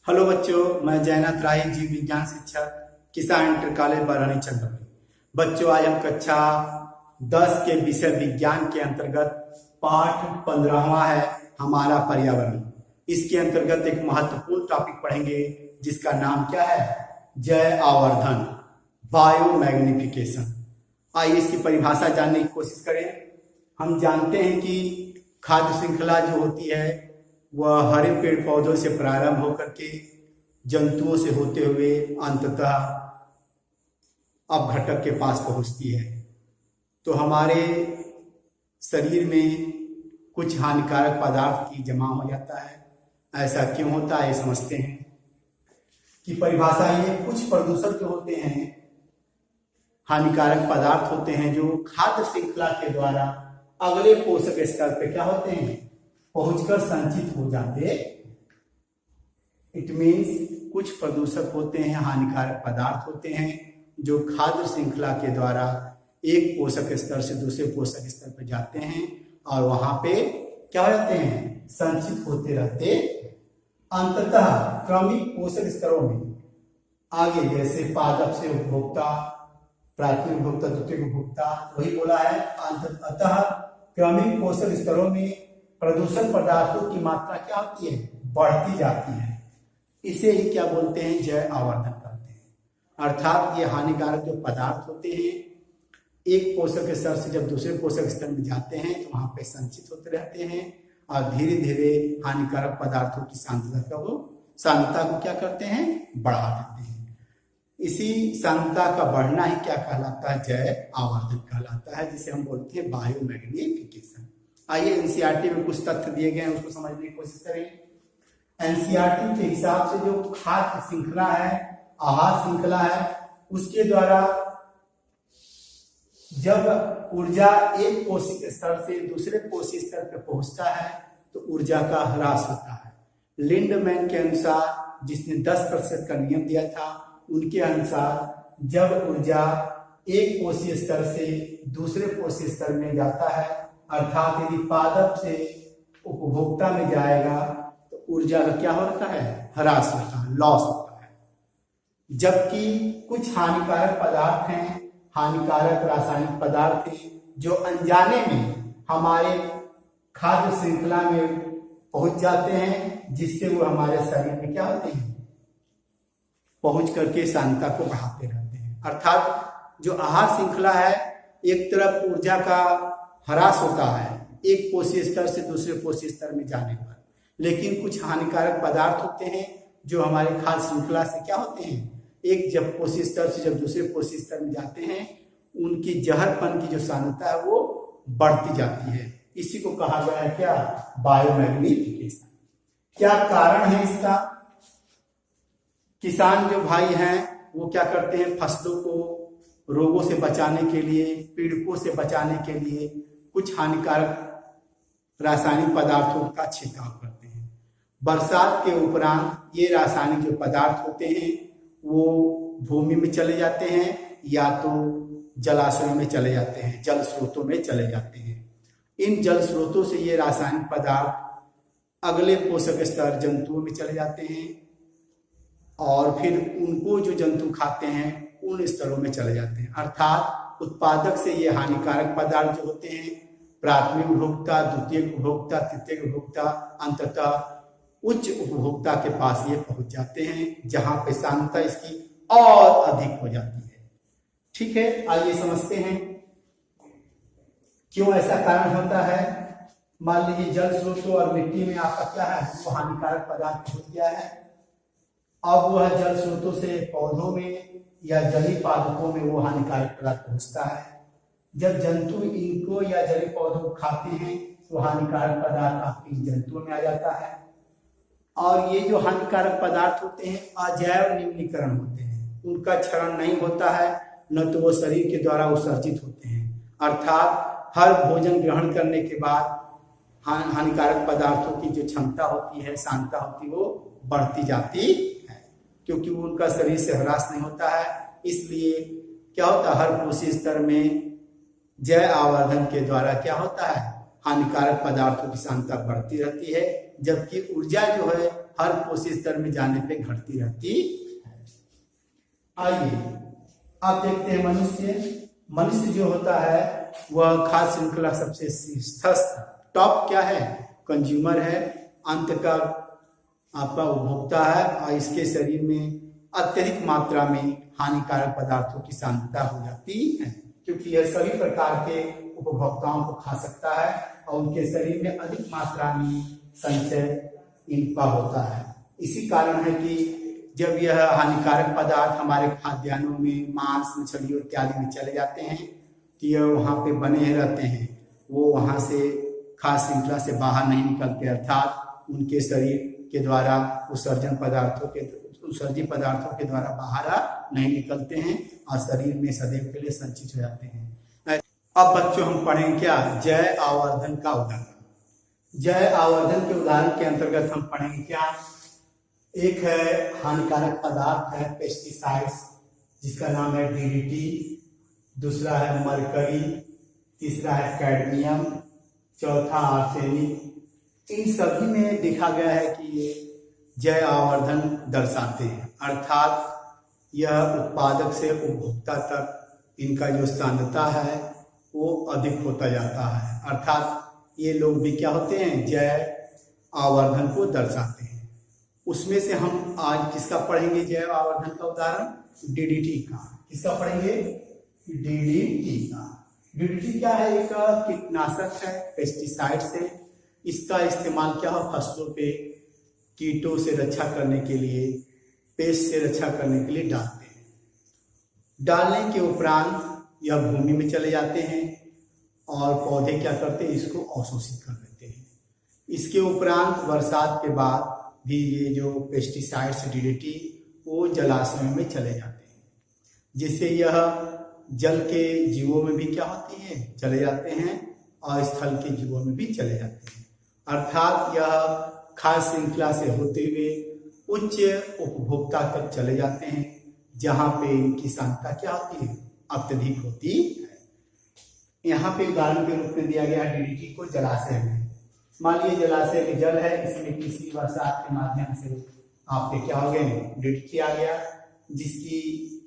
Hello बच्चों, मैं जयनाथ राय, जीव विज्ञान शिक्षक, किसान इंटर कॉलेज बरहनी चंद्रपुर। बच्चों, आज हम कक्षा 10 के विषय विज्ञान के अंतर्गत पाठ 15वां है हमारा पर्यावरण। इसके अंतर्गत एक महत्वपूर्ण टॉपिक पढ़ेंगे जिसका नाम क्या है? जय आवर्धन, बायो मैग्निफिकेशन। आइए इसकी परिभाषा जानने की कोशिश करें। हम जानते हैं कि खाद्य श्रृंखला जो होती है वह हरे पेड़ पौधों से प्रारंभ होकर के जंतुओं से होते हुए अंततः अपघटक के पास पहुंचती है। तो हमारे शरीर में कुछ हानिकारक पदार्थ की जमा हो जाता है। ऐसा क्यों होता है समझते हैं कि परिभाषा ये कुछ प्रदूषक जो होते हैं, हानिकारक पदार्थ होते हैं जो खाद्य श्रृंखला के द्वारा अगले पोषक स्तर पे क्या होते हैं, पहुंचकर संचित हो जाते। इट मीन्स कुछ प्रदूषक होते हैं, हानिकारक पदार्थ होते हैं जो खाद्य श्रृंखला के द्वारा एक पोषक स्तर से दूसरे पोषक स्तर पर जाते हैं और वहां पे क्या हो जाते हैं, संचित होते रहते। अंततः क्रमिक पोषक स्तरों में आगे, जैसे पादप से उपभोक्ता, प्राथमिक उपभोक्ता, द्वितीयक उपभोक्ता, वही बोला है। अंततः क्रमिक पोषक स्तरों में प्रदूषक पदार्थों की मात्रा क्या होती है, बढ़ती जाती है। इसे ही क्या बोलते हैं, जय आवर्धन कहते हैं। अर्थात ये हानिकारक जो पदार्थ होते हैं एक पोषक स्तर से जब दूसरे पोषक स्तर में जाते हैं तो वहां पे संचित होते रहते हैं और धीरे धीरे हानिकारक पदार्थों की सांद्रता को क्या करते हैं, बढ़ा देते हैं। इसी सांद्रता का बढ़ना ही क्या कहलाता है, जय आवर्धन कहलाता है, जिसे हम बोलते हैं बायो मैग्निफिकेशन। आइए एनसीईआरटी में कुछ तथ्य दिए गए हैं, उसको समझने की कोशिश करें। एनसीईआरटी के हिसाब से जो खाद्य श्रृंखला है, आहार श्रृंखला है, उसके द्वारा जब ऊर्जा एक पोषक स्तर से दूसरे पोषक स्तर पर पहुंचता है तो ऊर्जा का ह्रास होता है। लिंडमैन के अनुसार, जिसने 10% का नियम दिया था, उनके अनुसार जब ऊर्जा एक पोषक स्तर से दूसरे पोषक स्तर में जाता है, अर्थात यदि पादप से उपभोक्ता में जाएगा तो ऊर्जा का क्या होता है, ह्रास होता है, लॉस होता है। जबकि कुछ हानिकारक पदार्थ हैं, हानिकारक रासायनिक पदार्थ हैं जो अनजाने में हमारे खाद्य श्रृंखला में पहुंच जाते हैं, जिससे वो हमारे शरीर में क्या होते हैं, पहुंच करके सांद्रता को बढ़ाते रहते हैं। अर्थात जो आहार श्रृंखला है, एक तरफ ऊर्जा का ह्रास होता है एक पोषक स्तर से दूसरे पोषक स्तर में जाने पर, लेकिन कुछ हानिकारक पदार्थ होते हैं जो हमारे खाद्य श्रृंखला से क्या होते हैं, एक जब पोषक स्तर से जब दूसरे पोषक स्तर में जाते हैं, उनकी जहरपन की जो सांद्रता है वो बढ़ती जाती है। इसी को कहा गया है क्या, बायोमैग्निफिकेशन। क्या कारण है इसका? किसान जो भाई हैं वो क्या करते हैं, फसलों को रोगों से बचाने के लिए, पीड़कों से बचाने के लिए कुछ हानिकारक रासायनिक पदार्थों का छिड़काव करते हैं। बरसात के उपरांत ये रासायनिक जो पदार्थ होते हैं वो भूमि में चले जाते हैं या तो जलाशयों में चले जाते हैं, जल स्रोतों में चले जाते हैं। इन जल स्रोतों से ये रासायनिक पदार्थ अगले पोषक स्तर जंतुओं में चले जाते हैं और फिर उनको जो जंतु खाते हैं उन स्तरों में चले जाते हैं। अर्थात उत्पादक से ये हानिकारक पदार्थ जो होते हैं, प्राथमिक उपभोक्ता, द्वितीयक उपभोक्ता, तृतीयक उपभोक्ता, अंततः उच्च उपभोक्ता के पास ये पहुंच जाते हैं, जहां पे सांद्रता इसकी और अधिक हो जाती है। ठीक है, आइए समझते हैं क्यों ऐसा कारण होता है। मान लीजिए जल स्रोतों और मिट्टी में आपका क्या है, वो हानिकारक पदार्थ हो गया है। अब वह जल स्रोतों से पौधों में या जलीय पादपों में वो हानिकारक पदार्थ पहुंचता है। जब जंतु इनको या जलीय पौधों को खाते हैं तो हानिकारक पदार्थ आपके जंतुओं में आ जाता है। और ये जो हानिकारक पदार्थ होते हैं अजैव निम्नीकरण होते हैं, उनका क्षरण नहीं होता है, न तो वो शरीर के द्वारा उत्सर्जित होते हैं। अर्थात हर भोजन ग्रहण करने के बाद हानिकारक पदार्थों की जो क्षमता होती है, सांद्रता होती है, वो बढ़ती जाती है, क्योंकि वो उनका शरीर से ह्रास नहीं होता है। इसलिए क्या होता है, हर पोषक स्तर में जय आवर्धन के द्वारा क्या होता है, हानिकारक पदार्थों की सांद्रता बढ़ती रहती है, जबकि ऊर्जा जो है हर कोशिश स्तर में जाने पे घटती रहती है। आइए आप देखते हैं मनुष्य जो होता है वह खाद्य श्रृंखला सबसे शीर्षस्थ टॉप क्या है, कंज्यूमर है, अंत का आपका उपभोक्ता है और इसके शरीर में अत्यधिक मात्रा में हानिकारक पदार्थों की सांद्रता हो जाती है, क्योंकि यह सभी प्रकार के उपभोक्ताओं को खा सकता है और उनके शरीर में अधिक मात्रा में संचय इनका होता है। इसी कारण है कि जब यह हानिकारक पदार्थ हमारे खाद्यान्नों में मांस, मछलियों इत्यादि में चले जाते हैं तो यह वहाँ पे बने रहते हैं, वो वहाँ से खाद्य श्रृंखला से बाहर नहीं निकलते, अर्थात उनके शरीर के द्वारा उत्सर्जित पदार्थों के द्वारा बाहर नहीं निकलते हैं और शरीर में सदैव के लिए संचित हो जाते हैं। अब बच्चों हम पढ़ेंगे क्या, जैव आवर्धन का उदाहरण। जैव आवर्धन के उदाहरण के अंतर्गत हम पढ़ेंगे क्या, एक है हानिकारक पदार्थ है पेस्टिसाइड्स जिसका नाम है डीडीटी, दूसरा है मरकरी, तीसरा है कैडमियम, चौथा आर्सेनिक। इन सभी में देखा गया है कि ये जैव आवर्धन दर्शाते हैं, अर्थात यह उत्पादक से उपभोक्ता तक इनका जो सांद्रता है वो अधिक होता जाता है, अर्थात ये लोग भी क्या होते हैं, जैव आवर्धन को दर्शाते हैं। उसमें से हम आज किसका पढ़ेंगे जैव आवर्धन का उदाहरण, डीडीटी का। किसका पढ़ेंगे, डीडीटी का। डीडीटी क्या है, एक कीटनाशक है, पेस्टिसाइड से। इसका इस्तेमाल क्या हो, फसलों पे कीटों से रक्षा करने के लिए, पेस्ट से रक्षा करने के लिए डालते हैं। डालने के उपरांत यह भूमि में चले जाते हैं और पौधे क्या करते हैं, इसको अवशोषित कर लेते हैं। इसके उपरांत बरसात के बाद भी ये जो पेस्टिसाइड्स डीडीटी वो जलाशयों में चले जाते हैं, जिससे यह जल के जीवों में भी क्या होती है, चले जाते हैं और स्थल के जीवों में भी चले जाते हैं, अर्थात यह खाद्य श्रृंखला से होते हुए उच्च उपभोक्ता तक चले जाते हैं, जहां पे इनकी सांद्रता क्या होती है, अत्यधिक होती है। यहाँ पे उदाहरण के रूप में दिया गया है डीडीटी को जलाशय में। मान लीजिए जलाशय में जल है, इसमें किसी बरसात के माध्यम से आपके क्या हो गए, डीडीटी आ गया, जिसकी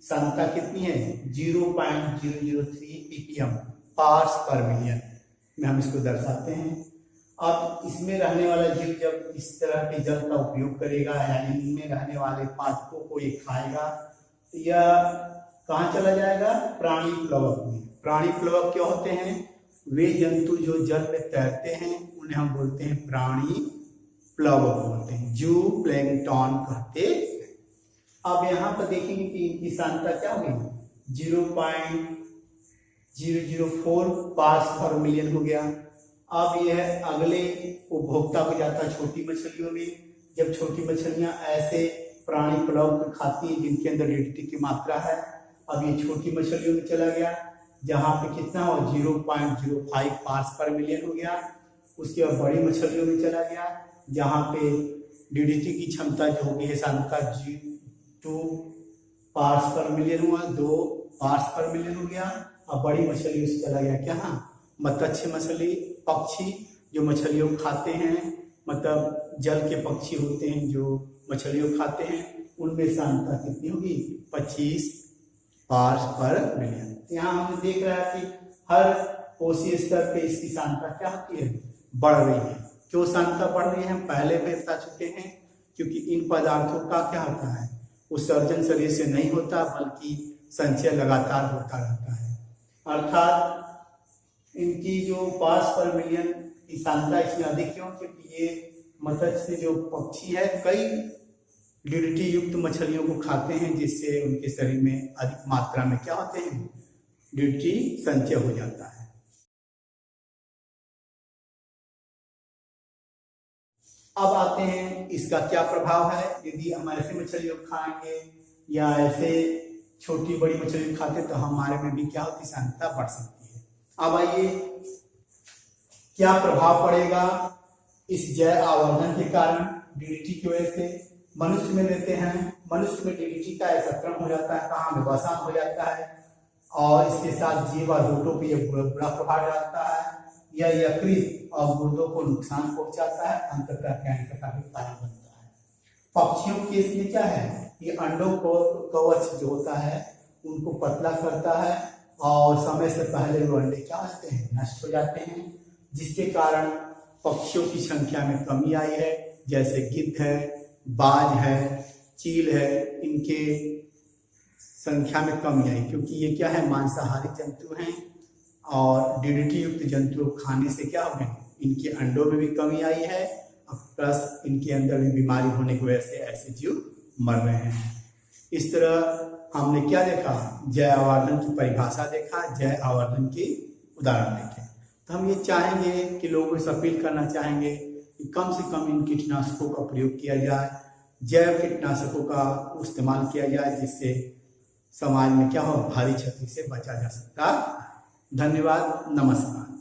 सांद्रता कितनी है, 0.003 ppm पार्ट्स पर मिलियन में हम इसको दर्शाते हैं। अब इसमें रहने वाला जीव जब इस तरह के जल का उपयोग करेगा, यानी इनमें रहने वाले पादपों को ये खाएगा, तो यह कहाँ चला जाएगा, प्राणी प्लवक में। प्राणी प्लवक क्या होते हैं, वे जंतु जो जल में तैरते हैं उन्हें हम बोलते हैं प्राणी प्लवक बोलते हैं, जू प्लैंकटन कहते हैं। अब यहाँ पर देखेंगे कि इनकी सांद्रता क्या होगी, 0.004 पार्ट्स पर मिलियन हो गया। अब यह अगले उपभोक्ता को जाता है छोटी मछलियों में। जब छोटी मछलियां ऐसे प्राणी प्लवक खाती हैं जिनके अंदर डीडीटी की मात्रा है, अब ये छोटी मछलियों में चला गया, जहां पे कितना हो, 0.05 पार्ट्स पर मिलियन हो गया। उसके बाद बड़ी मछलियों में चला गया, जहां पे डीडीटी की क्षमता जो होगी है सांद्रता 2 पार्ट्स पर मिलियन हुआ, 2 पार्ट्स पर मिलियन हो गया। अब बड़ी मछलियों से चला गया क्या, मत्स्य मछली, पक्षी जो मछलियों को खाते हैं, मतलब जल के पक्षी होते हैं जो मछलियों खाते हैं, उनमें सांद्रता कितनी होगी, 25 पार्ट्स पर मिलियन। यहाँ हम देख रहे हैं कि हर कोशीय स्तर पे इसकी सांद्रता क्या होती है, बढ़ रही है। क्यों सांद्रता बढ़ रही है, हम पहले भी बता चुके हैं, क्योंकि इन पदार्थों का क्या होता है, उत्सर्जन शरीर से नहीं होता बल्कि संचय लगातार होता रहता है, अर्थात इनकी जो पार्ट्स पर मिलियन की सांद्रता इसमें अधिक क्यों, क्योंकि ये मत्स्य जो पक्षी है कई डीडीटी युक्त मछलियों को खाते हैं, जिससे उनके शरीर में अधिक मात्रा में क्या होते हैं, डीडीटी संचय हो जाता है। अब आते हैं इसका क्या प्रभाव है, यदि हम ऐसे मछलियों को खाएंगे या ऐसे छोटी बड़ी मछली खाते तो हमारे में भी क्या होती, सांद्रता बढ़ सकती है। अब आइए क्या प्रभाव पड़ेगा इस जैव आवर्धन के कारण डीडीटी की वजह से। मनुष्य में लेते हैं, मनुष्य में डीडीटी का एकत्रण हो जाता है, कहाँ में, वसा हो जाता है, और इसके साथ जीवाणुओं पे यह बुरा प्रभाव डालता है, यह यकृत और गुर्दों को नुकसान पहुंचाता है, अंततः कैंसर का भी कारण बनता है। पक्षियों के केस में क्या है, ये अंडों को कवच जो होता है उनको पतला करता है और समय से पहले वो अंडे क्या होते हैं, नष्ट हो जाते हैं, जिसके कारण पक्षियों की संख्या में कमी आई है। जैसे गिद्ध है, बाज है, चील है, इनके संख्या में कमी आई, क्योंकि ये क्या है, मांसाहारी जंतु हैं और डीडीटी युक्त जंतु खाने से क्या हो गए, इनके अंडों में भी कमी आई है और प्लस इनके अंदर भी बीमारी होने की वजह से ऐसे जीव मर रहे हैं। इस तरह हमने क्या देखा, जैव आवर्धन की परिभाषा देखा, जैव आवर्धन के उदाहरण देखे। तो हम ये चाहेंगे कि लोगों से अपील करना चाहेंगे कि कम से कम इन कीटनाशकों का प्रयोग किया जाए, जैव कीटनाशकों का इस्तेमाल किया जाए, जिससे समाज में क्या हो, भारी क्षति से बचा जा सकता। धन्यवाद, नमस्कार।